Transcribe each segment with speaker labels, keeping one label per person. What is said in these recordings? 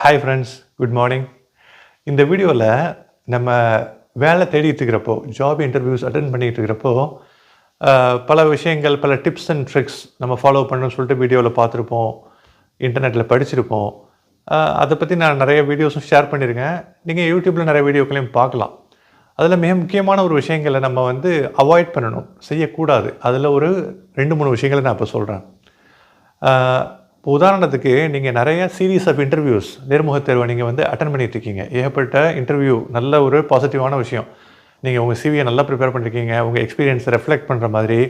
Speaker 1: Hi friends, good morning. இந்த வீடியோவில் நம்ம வேலை தேடிட்டு இருக்கிறப்போ, ஜாப் இன்டர்வியூஸ் அட்டென்ட் பண்ணிகிட்டு இருக்கிறப்போ, பல விஷயங்கள், பல டிப்ஸ் அண்ட் ட்ரிக்ஸ் நம்ம ஃபாலோ பண்ணணும்னு சொல்லிட்டு வீடியோவில் பார்த்துருப்போம், இன்டர்நெட்டில் படிச்சிருப்போம். அதை பற்றி நான் நிறைய வீடியோஸும் ஷேர் பண்ணியிருக்கேன். நீங்கள் யூடியூப்பில் நிறைய வீடியோக்களையும் பார்க்கலாம். அதில் மிக முக்கியமான ஒரு விஷயங்களை நம்ம அவாய்ட் பண்ணணும், செய்யக்கூடாது. அதில் ஒரு 2-3 விஷயங்களை நான் இப்போ சொல்கிறேன். இப்போ உதாரணத்துக்கு நீங்கள் நிறைய சீரீஸ் ஆஃப் இன்டர்வியூஸ், நேர்முகத் தேர்வை நீங்கள் அட்டன் பண்ணிகிட்ருக்கீங்க. ஏகப்பட்ட இன்டர்வியூ, நல்ல ஒரு பாசிட்டிவான விஷயம். நீங்கள் உங்கள் சிவியை நல்லா ப்ரிப்பேர் பண்ணியிருக்கீங்க, உங்கள் எக்ஸ்பீரியன்ஸை ரெஃப்ளெக்ட் பண்ணுற மாதிரி.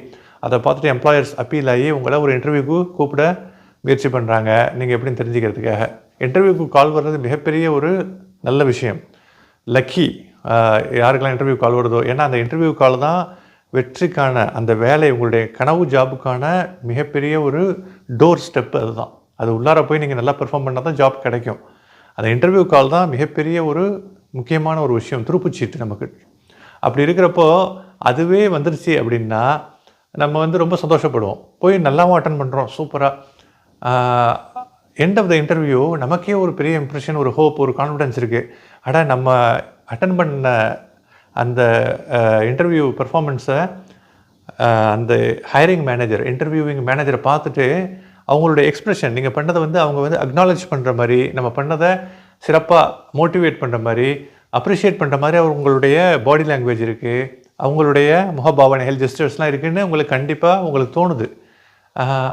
Speaker 1: அதை பார்த்துட்டு எம்ப்ளாயர்ஸ் அப்பீல் ஆகி உங்களை ஒரு இன்டர்வியூக்கு கூப்பிட முயற்சி பண்ணுறாங்க, நீங்கள் எப்படின்னு தெரிஞ்சுக்கிறதுக்காக. இன்டர்வியூக்கு கால் வர்றது மிகப்பெரிய ஒரு நல்ல விஷயம். லக்கி யாருக்கெல்லாம் இன்டர்வியூ கால் வருதோ. ஏன்னா அந்த இன்டர்வியூ கால் தான் வெற்றிக்கான, அந்த வேலை, உங்களுடைய கனவு ஜாபுக்கான மிகப்பெரிய ஒரு டோர் ஸ்டெப்பு. அதுதான். அது உள்ளார போய் நீங்கள் நல்லா பெர்ஃபார்ம் பண்ணால் தான் ஜாப் கிடைக்கும். அந்த இன்டர்வியூ கால் தான் மிகப்பெரிய ஒரு முக்கியமான ஒரு விஷயம், துருப்புச்சீட்டு நமக்கு. அப்படி இருக்கிறப்போ அதுவே வந்துருச்சு அப்படின்னா நம்ம ரொம்ப சந்தோஷப்படுவோம். போய் நல்லாவும் அட்டன் பண்ணுறோம், சூப்பராக. எண்ட் ஆஃப் த இன்டர்வியூ நமக்கே ஒரு பெரிய இம்ப்ரெஷன், ஒரு ஹோப், ஒரு கான்ஃபிடென்ஸ் இருக்குது. நம்ம அட்டன் பண்ண அந்த இன்டர்வியூ பெர்ஃபார்மன்ஸை அந்த ஹைரிங் மேனேஜர், இன்டர்வியூவிங் மேனேஜரை பார்த்துட்டு அவங்களுடைய எக்ஸ்ப்ரெஷன், நீங்கள் பண்ணதை அவங்க அக்னாலேஜ் பண்ணுற மாதிரி, நம்ம பண்ணதை சிறப்பாக மோட்டிவேட் பண்ணுற மாதிரி, அப்ரிஷியேட் பண்ணுற மாதிரி அவங்களுடைய பாடி லாங்குவேஜ் இருக்குது, அவங்களுடைய முகபாவனை, ஹெல்த் ஜெஸ்டர்ஸ்லாம் இருக்குதுன்னு உங்களுக்கு கண்டிப்பாக உங்களுக்கு தோணுது.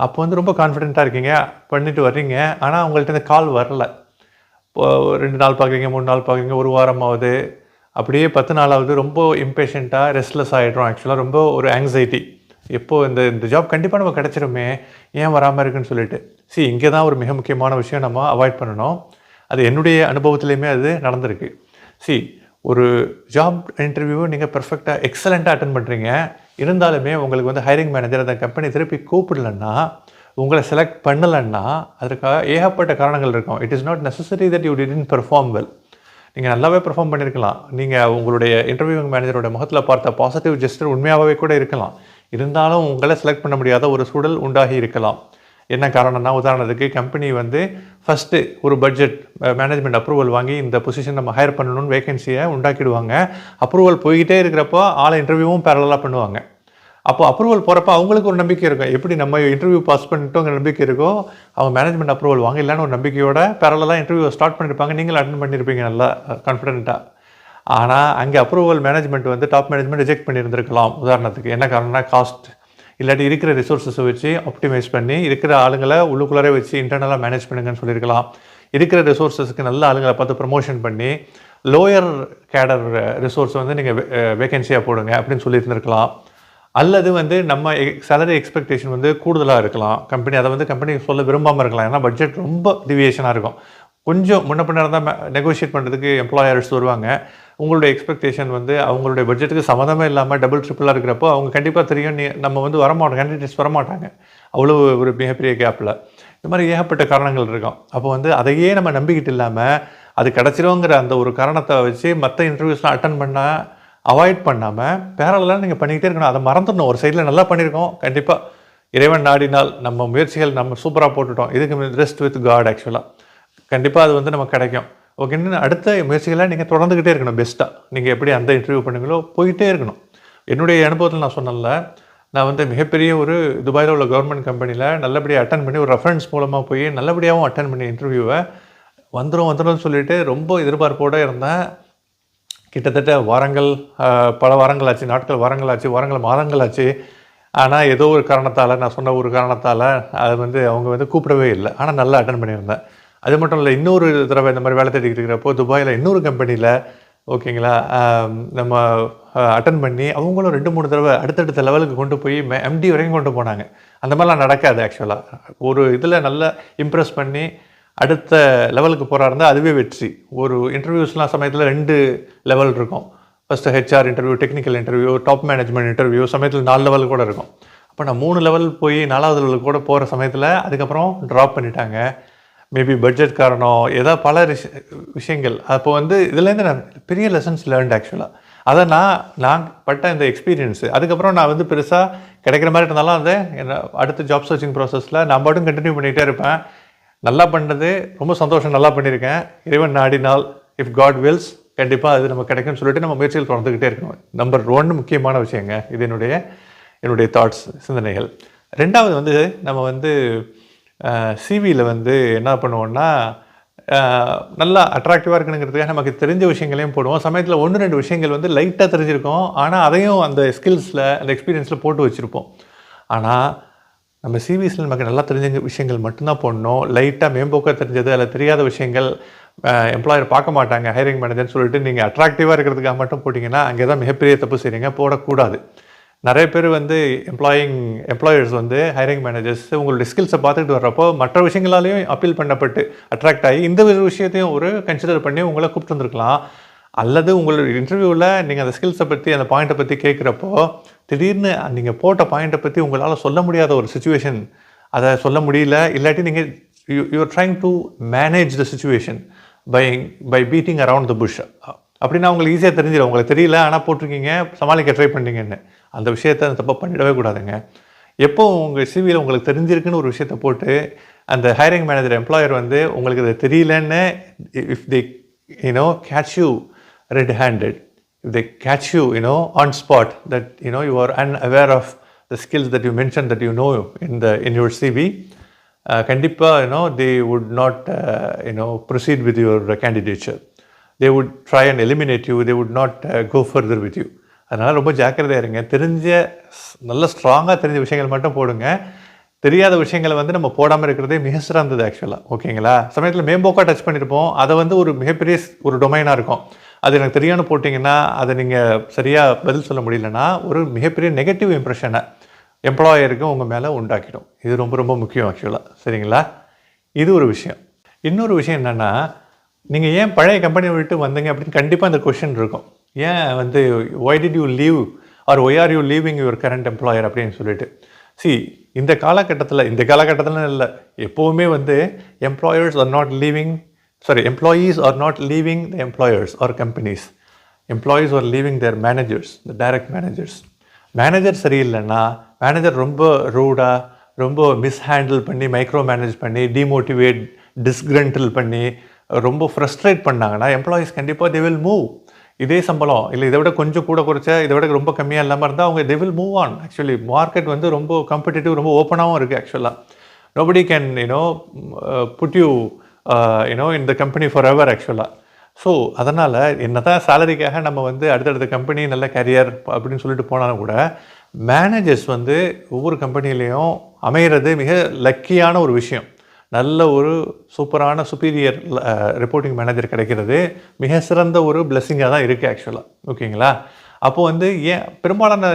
Speaker 1: அப்போ ரொம்ப கான்ஃபிடென்ட்டாக இருக்கீங்க, பண்ணிட்டு வர்றீங்க. ஆனால் அவங்கள்ட்ட இந்த கால் வரலை. 2 நாள் பார்க்குறீங்க, 3 நாள் பார்க்குறீங்க, 1 வாரமாவது, அப்படியே 10 நாளாவது ரொம்ப இம்பேஷண்ட்டாக, ரெஸ்ட்லெஸ் ஆகிடுறோம். ஆக்சுவலாக ரொம்ப ஒரு ஆங்ஸைட்டி. எப்போது இந்த ஜாப் கண்டிப்பாக நம்ம கிடச்சிருமே, ஏன் வராமல் இருக்குன்னு சொல்லிட்டு. இங்கே தான் ஒரு மிக முக்கியமான விஷயம் நம்ம அவாய்ட் பண்ணணும். அது என்னுடைய அனுபவத்துலேயுமே அது நடந்திருக்கு. ஒரு ஜாப் இன்டர்வியூவை நீங்கள் பெர்ஃபெக்டாக, எக்ஸலண்ட்டாக அட்டன் பண்ணுறீங்க. இருந்தாலுமே உங்களுக்கு ஹைரிங் மேனேஜர் அந்த கம்பெனி திருப்பி கூப்பிடலன்னா, உங்களை செலக்ட் பண்ணலைன்னா அதற்காக ஏகப்பட்ட காரணங்கள் இருக்கும். It is not necessary that you didn't perform well. நீங்கள் நல்லாவே பெர்ஃபார்ம் பண்ணியிருக்கலாம். நீங்கள் உங்களுடைய இன்டர்வியூவிங் மேனேஜரோட முகத்தில் பார்த்த பாசிட்டிவ் ஜெஸ்டர் உண்மையாகவே கூட இருக்கலாம். இருந்தாலும் உங்களை செலக்ட் பண்ண முடியாத ஒரு சூழல் உண்டாகி இருக்கலாம். என்ன காரணம்னா, உதாரணத்துக்கு கம்பெனி ஃபஸ்ட்டு ஒரு பட்ஜெட், மேனேஜ்மெண்ட் அப்ரூவல் வாங்கி இந்த பொசிஷன் நம்ம ஹையர் பண்ணணும்னு வேகன்சியை உண்டாக்கிடுவாங்க. அப்ரூவல் போய்கிட்டே இருக்கிறப்போ ஆளை இன்டர்வியூவும் பேரலாக பண்ணுவாங்க. அப்போ அப்ரூவல் போகிறப்ப அவங்களுக்கு ஒரு நம்பிக்கை இருக்கும். எப்படி நம்ம இன்டர்வியூ பாஸ் பண்ணிட்டோங்கிற நம்பிக்கை இருக்கோ, அவங்க மேனேஜ்மெண்ட் அப்ரூவல் வாங்கலான்னு ஒரு நம்பிக்கையோட பேரலாக இன்டர்வியூ ஸ்டார்ட் பண்ணியிருப்பாங்க. நீங்களும் அட்டன் பண்ணியிருப்பீங்க நல்லா கான்ஃபிடென்ட்டாக. ஆனால் அங்கே approval management top management reject பண்ணியிருந்திருக்கலாம். உதாரணத்துக்கு என்ன காரணம்னா, காஸ்ட், இல்லாட்டி இருக்கிற ரிசோர்ஸஸை வச்சு ஆப்டிமைஸ் பண்ணி இருக்கிற ஆளுங்களை உள்ளுக்குள்ளாரே வச்சு இன்டர்னலாக மேனேஜ் பண்ணுங்கன்னு சொல்லியிருக்கலாம். இருக்கிற ரிசோர்ஸஸ்க்கு நல்ல ஆளுங்களை பார்த்து ப்ரமோஷன் பண்ணி லோயர் கேடர் ரிசோர்ஸ் நீங்கள் வேகன்சியாக போடுங்க அப்படின்னு சொல்லியிருந்திருக்கலாம். அல்லது நம்ம சேலரி எக்ஸ்பெக்டேஷன் கூடுதலாக இருக்கலாம். கம்பெனி அதை கம்பெனி சொல்ல விரும்பாமல் இருக்கலாம். ஏன்னா பட்ஜெட் ரொம்ப டிவியேஷனாக இருக்கும். கொஞ்சம் முன்ன பின்ன இருந்தால் நெகோஷியேட் பண்ணுறதுக்கு எம்ப்ளாயர்ஸ் வருவாங்க. உங்களுடைய எக்ஸ்பெக்டேஷன் அவங்களுடைய பட்ஜெட்டுக்கு சம்மந்தமே இல்லாமல் டபுள் ட்ரிப்பிளாக இருக்கிறப்போ அவங்க கண்டிப்பாக தெரியும், நம்ம வரமாட்டோம், கேண்டிடேட்ஸ் வரமாட்டாங்க. அவ்வளோ ஒரு மிகப்பெரிய கேப்பில். இந்த மாதிரி ஏகப்பட்ட காரணங்கள் இருக்கும். அப்போ அதையே நம்ம நம்பிக்கிட்டு இல்லாமல் அது கிடச்சிருங்கிற அந்த ஒரு காரணத்தை வச்சு மற்ற இன்டர்வியூஸ்லாம் அட்டன் பண்ணால் அவாய்ட் பண்ணாமல் பேரலாக நீங்கள் பண்ணிக்கிட்டே இருக்கணும். அதை மறந்துடணும். ஒரு சைடில் நல்லா பண்ணியிருக்கோம், கண்டிப்பாக இறைவன் நாடினால் நம்ம முயற்சிகள் நம்ம சூப்பராக போட்டுட்டோம், இதுக்கு ரெஸ்ட் வித் காட். ஆக்சுவலாக கண்டிப்பாக அது நமக்கு கிடைக்கும். ஓகேன்னு அடுத்த முயற்சிகளை நீங்கள் தொடர்ந்துக்கிட்டே இருக்கணும். பெஸ்ட்டாக நீங்கள் எப்படி அந்த இன்டர்வியூ பண்ணுங்களோ போயிட்டே இருக்கணும். என்னுடைய அனுபவத்தில் நான் சொன்னல, நான் மிகப்பெரிய ஒரு துபாயில் உள்ள கவர்மெண்ட் கம்பெனியில் நல்லபடியாக அட்டன் பண்ணி ஒரு ரெஃபரன்ஸ் மூலமாக போய் நல்லபடியாகவும் அட்டன் பண்ணி இன்டர்வியூவை வந்துடும் சொல்லிட்டு ரொம்ப எதிர்பார்ப்போடு இருந்தேன். கிட்டத்தட்ட வாரங்கள், பல வாரங்கள் ஆச்சு, நாட்கள் வாரங்கள் ஆச்சு, மாதங்கள் ஆச்சு. ஆனால் ஏதோ ஒரு காரணத்தால், நான் சொன்ன ஒரு காரணத்தால் அது அவங்க கூப்பிடவே இல்லை. ஆனால் நல்லா அட்டன் பண்ணியிருந்தேன். அது மட்டும் இல்லை, இன்னொரு தடவை இந்த மாதிரி வேலை தேடிக்கிட்டு இருக்கிறப்போ துபாயில் இன்னொரு கம்பெனியில், ஓகேங்களா, நம்ம அட்டன் பண்ணி அவங்களும் 2-3 தடவை அடுத்தடுத்த லெவலுக்கு கொண்டு போய் எம்டி வரைக்கும் கொண்டு போனாங்க. அந்த மாதிரிலாம் நடக்காது. ஆக்சுவலாக ஒரு இதில் நல்லா இம்ப்ரெஸ் பண்ணி அடுத்த லெவலுக்கு போகிறாருந்தா அதுவே வெற்றி. ஒரு இன்டர்வியூஸ்லாம் சமயத்தில் 2 லெவல் இருக்கும். First HR interview, technical interview, top management interview, சமயத்தில் 4 லெவல் கூட இருக்கும். அப்போ நான் 3 லெவல் போய் 4வது லெவலுக்கு கூட போகிற சமயத்தில் அதுக்கப்புறம் ட்ராப் பண்ணிட்டாங்க. மேபி பட்ஜெட் காரணம், ஏதாவது பல விஷயங்கள். அப்போ இதுலேருந்து நான் பெரிய லெசன்ஸ் லேர்ன்ட் ஆக்சுவலாக. அதை நான் பட்ட இந்த எக்ஸ்பீரியன்ஸு. அதுக்கப்புறம் நான் பெருசாக கிடைக்கிற மாதிரி இருந்தாலும் அடுத்த ஜாப் சர்ச்சிங் ப்ராசஸில் நான் பாட்டும் கண்டினியூ பண்ணிகிட்டே இருப்பேன். நல்லா பண்ணுறது ரொம்ப சந்தோஷம், நல்லா பண்ணியிருக்கேன், இறைவன் நாடினால் இஃப் காட் வில்ஸ் கண்டிப்பாக அது நம்ம கிடைக்கும்னு சொல்லிட்டு நம்ம முயற்சிகள் தொடர்ந்துக்கிட்டே இருக்கணும். நம்பர் 1 முக்கியமான விஷயங்க. இது என்னுடைய தாட்ஸ், சிந்தனைகள். 2வது வந்து நம்ம வந்து சிவியில் வந்து என்ன பண்ணுவோம்னா, நல்லா அட்ராக்டிவாக இருக்கணுங்கிறதுக்காக நமக்கு தெரிஞ்ச விஷயங்களையும் போடுவோம். சமயத்தில் 1-2 விஷயங்கள் வந்து லைட்டாக தெரிஞ்சிருக்கும், ஆனால் அதையும் அந்த ஸ்கில்ஸில் அந்த எக்ஸ்பீரியன்ஸில் போட்டு வச்சுருப்போம். ஆனால் நம்ம சிவிஸில் நமக்கு நல்லா தெரிஞ்ச விஷயங்கள் மட்டும்தான் போடணும். லைட்டாக மேம்போக்காக தெரிஞ்சது அதில் தெரியாத விஷயங்கள் எம்ப்ளாயர் பார்க்க மாட்டாங்க, ஹைரிங் மேனேஜர்னு சொல்லிட்டு நீங்கள் அட்ராக்டிவாக இருக்கிறதுக்காக மட்டும் போட்டிங்கன்னா அங்கே தான் மிகப்பெரிய தப்பு செய்கிறீங்க. போடக்கூடாது. நிறைய பேர் வந்து எம்ப்ளாயர்ஸ் வந்து ஹைரிங் மேனேஜர்ஸ் உங்களுடைய ஸ்கில்ஸை பார்த்துட்டு வர்றப்போ மற்ற விஷயங்களாலையும் அப்பீல் பண்ணப்பட்டு அட்ராக்ட் ஆகி இந்த விஷயத்தையும் ஒரு கன்சிடர் பண்ணி உங்களை கூப்பிட்டு வந்திருக்கலாம். அல்லது உங்களுடைய இன்டர்வியூவில் நீங்கள் அந்த ஸ்கில்ஸை பற்றி அந்த பாயிண்ட்டை பற்றி கேட்குறப்போ திடீர்னு நீங்கள் போட்ட பாயிண்ட்டை பற்றி உங்களால் சொல்ல முடியாத ஒரு சுச்சுவேஷன், அதை சொல்ல முடியல, இல்லாட்டி நீங்கள் you're trying to manage the situation by beating around the bush. அப்படின்னா உங்களுக்கு ஈஸியாக தெரிஞ்சிடும், உங்களுக்கு தெரியல ஆனால் போட்டிருக்கீங்க, சமாளிக்க ட்ரை பண்ணிங்கன்னு. அந்த விஷயத்தை அந்த தப்பை பண்ணிடவே கூடாதுங்க. எப்போ உங்கள் சிவியில் உங்களுக்கு தெரிஞ்சிருக்குன்னு ஒரு விஷயத்தை போட்டு அந்த ஹைரிங் மேனேஜர் எம்ப்ளாயர் வந்து உங்களுக்கு அது தெரியலன்னு if they catch you red-handed, if they catch you on spot that you are unaware of the skills that you mentioned that in your CV, கண்டிப்பாக they would not proceed with your candidature. They would try and eliminate you. They would not go further with you. அதனால் ரொம்ப ஜாக்கிரதையாக இருங்க. நல்ல ஸ்ட்ராங்காக தெரிஞ்ச விஷயங்கள் மட்டும் போடுங்க. தெரியாத விஷயங்களை வந்து நம்ம போடாமல் இருக்கிறதே மிக சிறந்தது ஆக்சுவலாக. ஓகேங்களா? சமயத்தில் மேம்போக்காக டச் பண்ணியிருப்போம், அதை வந்து ஒரு மிகப்பெரிய ஒரு டொமைனாக இருக்கும், அது எனக்கு தெரியான்னு போட்டிங்கன்னா அதை நீங்கள் சரியாக பதில் சொல்ல முடியலன்னா ஒரு மிகப்பெரிய நெகட்டிவ் இம்ப்ரெஷனை எம்ப்ளாயருக்கு உங்கள் மேலே உண்டாக்கிடும். இது ரொம்ப ரொம்ப முக்கியம் ஆக்சுவலாக. சரிங்களா? இது ஒரு விஷயம். இன்னொரு விஷயம் என்னென்னா, நீங்கள் ஏன் பழைய கம்பெனியை விட்டு வந்தீங்க அப்படின்னு கண்டிப்பாக அந்த கொஷின் இருக்கும். ஏன் வந்து why did you leave or why are you leaving your current employer அப்படின்னு சொல்லிட்டு. இந்த காலகட்டத்தில் இல்லை, எப்போவுமே வந்து employees are not leaving the employers or companies. Employees are leaving their managers, the direct managers. Manager சரியில்லைன்னா, மேனேஜர் ரொம்ப ரூடாக, ரொம்ப மிஸ்ஹேண்டில் பண்ணி, மைக்ரோ மேனேஜ் பண்ணி, டிமோட்டிவேட், டிஸ்கிரண்டில் பண்ணி, ரொம்ப ஃப்ரஸ்ட்ரேட் பண்ணாங்கன்னா எம்ப்ளாயீஸ் கண்டிப்பாக தே வில் மூவ். இதே சம்பளம் இல்லை இதை விட கொஞ்சம் கூட குறைச்சா, இதை விட ரொம்ப கம்மியாக இல்லாமல் இருந்தால் அவங்க they will move on. Actually market வந்து ரொம்ப காம்படிட்டிவ், ரொம்ப ஓப்பனாகவும் இருக்குது ஆக்சுவலாக. Nobody can put you in the company for ever ஆக்சுவலாக. ஸோ அதனால் என்ன தான் சேலரிக்காக நம்ம வந்து அடுத்தடுத்த கம்பெனி நல்ல கேரியர் அப்படின்னு சொல்லிட்டு போனாலும் கூட மேனேஜர்ஸ் வந்து ஒவ்வொரு கம்பெனிலையும் அமைகிறது மிக லக்கியான ஒரு விஷயம். நல்ல ஒரு சூப்பரான சுப்பீரியர் ரிப்போர்ட்டிங் மேனேஜர் கிடைக்கிறது மிக சிறந்த ஒரு பிளெஸ்ஸிங்காக தான் இருக்குது ஆக்சுவலாக. ஓகேங்களா? அப்போது வந்து ஏன் பெரும்பாலான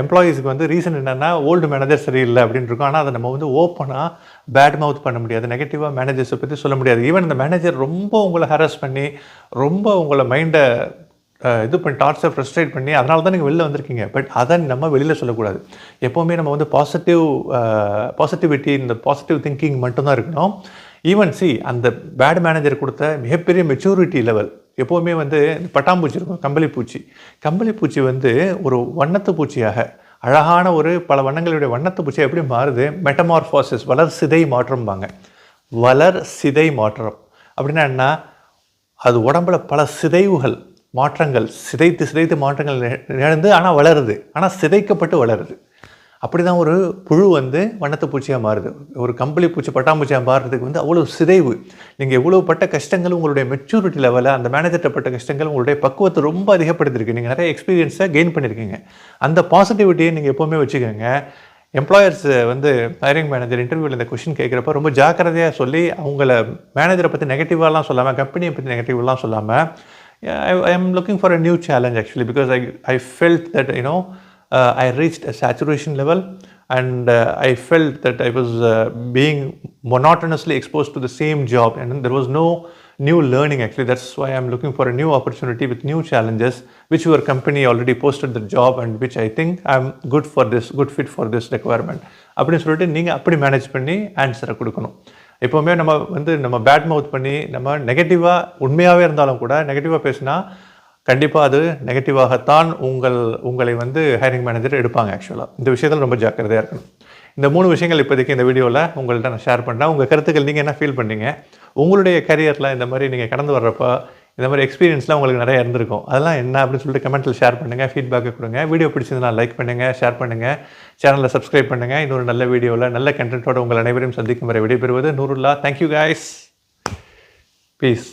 Speaker 1: எம்ப்ளாயீஸுக்கு வந்து ரீசன் என்னென்னா ஓல்டு மேனேஜர் சரியில்லை அப்படின்னு இருக்கும். ஆனால் அதை நம்ம வந்து ஓப்பனாக பேட் மவுத் பண்ண முடியாது, நெகட்டிவாக மேனேஜர்ஸை பற்றி சொல்ல முடியாது. ஈவன் இந்த மேனேஜர் ரொம்ப உங்களை ஹராஸ் பண்ணி, ரொம்ப உங்களை மைண்டை இது பண்ணி டார்ச்சர் ஃப்ரஸ்ட்ரேட் பண்ணி அதனால தான் நீங்கள் வெளில வந்திருக்கீங்க. பட் அதை நம்ம வெளியில் சொல்லக்கூடாது. எப்போவுமே நம்ம வந்து பாசிட்டிவிட்டி, இந்த பாசிட்டிவ் திங்கிங் மட்டும்தான் இருக்கணும். ஈவன் அந்த பேட் மேனேஜர் கொடுத்த மிகப்பெரிய மெச்சூரிட்டி லெவல் எப்போவுமே வந்து பட்டாம்பூச்சி இருக்கும், கம்பளிப்பூச்சி வந்து ஒரு வண்ணத்து பூச்சியாக, அழகான ஒரு பல வண்ணங்களுடைய வண்ணத்து பூச்சியாக எப்படி மாறுது? மெட்டமார்ஃபாசிஸ், வளர்சிதை மாற்றம்பாங்க. வளர்சிதை மாற்றம் அப்படின்னா என்ன? அது உடம்புல பல சிதைவுகள், மாற்றங்கள், சிதைத்து மாற்றங்கள் நிகழ்ந்து ஆனால் வளருது, ஆனால் சிதைக்கப்பட்டு வளருது. அப்படி தான் ஒரு புழு வந்து வண்ணத்து பூச்சியாக மாறுது. ஒரு கம்பளி பூச்சி பட்டாம்பூச்சியாக மாறுறதுக்கு வந்து அவ்வளோ சிதைவு. நீங்கள் எவ்வளோ பட்ட கஷ்டங்கள், உங்களுடைய மெச்சூரிட்டி லெவலில் அந்த மேனேஜர்கிட்ட பட்ட கஷ்டங்கள் உங்களுடைய பக்குவத்தை ரொம்ப அதிகப்படுத்திருக்கு. நீங்கள் நிறைய எக்ஸ்பீரியன்ஸை கெயின் பண்ணியிருக்கீங்க. அந்த பாசிட்டிவிட்டியை நீங்கள் எப்போவுமே வச்சுக்கோங்க. எம்ப்ளாயர்ஸ் வந்து ஹைரிங் மேனேஜர் இன்டர்வியூவில் இந்த கொஷின் கேட்குறப்ப ரொம்ப ஜாக்கிரதையாக சொல்லி, அவங்கள மேனேஜரை பற்றி நெகட்டிவாலாம் சொல்லாமல், கம்பெனியை பற்றி நெகட்டிவ்லாம் சொல்லாமல், I am looking for a new challenge actually, because I felt that I reached a saturation level, and I felt that I was being monotonously exposed to the same job, and there was no new learning actually. That's why I am looking for a new opportunity with new challenges, which your company already posted the job, and which I think I'm good fit for this requirement. அப்படின்னு சொல்லிட்டு நீங்கள் அப்படி manage பண்ணி ஆன்சரை கொடுக்கணும். எப்போவுமே நம்ம bad மவுத் பண்ணி நம்ம நெகட்டிவாக உண்மையாகவே இருந்தாலும் கூட நெகட்டிவாக பேசினா கண்டிப்பாக அது நெகட்டிவாகத்தான் உங்களை வந்து ஹைரிங் மேனேஜர் எடுப்பாங்க ஆக்சுவலாக. இந்த விஷயத்தில் ரொம்ப ஜாக்கிரதையாக இருக்கணும். இந்த 3 விஷயங்கள் இப்போதைக்கு இந்த வீடியோவில் உங்கள்கிட்ட நான் ஷேர் பண்ணுறேன். உங்கள் கருத்துக்கள் நீங்கள் என்ன ஃபீல் பண்ணீங்க? உங்களுடைய கரியரில் இந்த மாதிரி நீங்கள் கடந்து வர்றப்போ இந்த மாதிரி எக்ஸ்பீரியன்ஸ்லாம் உங்களுக்கு நிறைய இருந்திருக்கும். அதெல்லாம் என்ன அப்படின்னு சொல்லிட்டு கமெண்ட்டில் ஷேர் பண்ணுங்கள், ஃபீட்பேக்கை கொடுங்க. வீடியோ பிடிச்சதுன்னா லைக் பண்ணுங்கள், ஷேர் பண்ணுங்கள், சேனலை சப்ஸ்கிரைப் பண்ணுங்கள். இன்னொரு நல்ல வீடியோவில் நல்ல கண்டென்ட்டோட உங்கள் அனைவரையும் சந்திக்கும் வரை விடைபெறுவது நூருல்லா. Thank you guys. பீஸ்.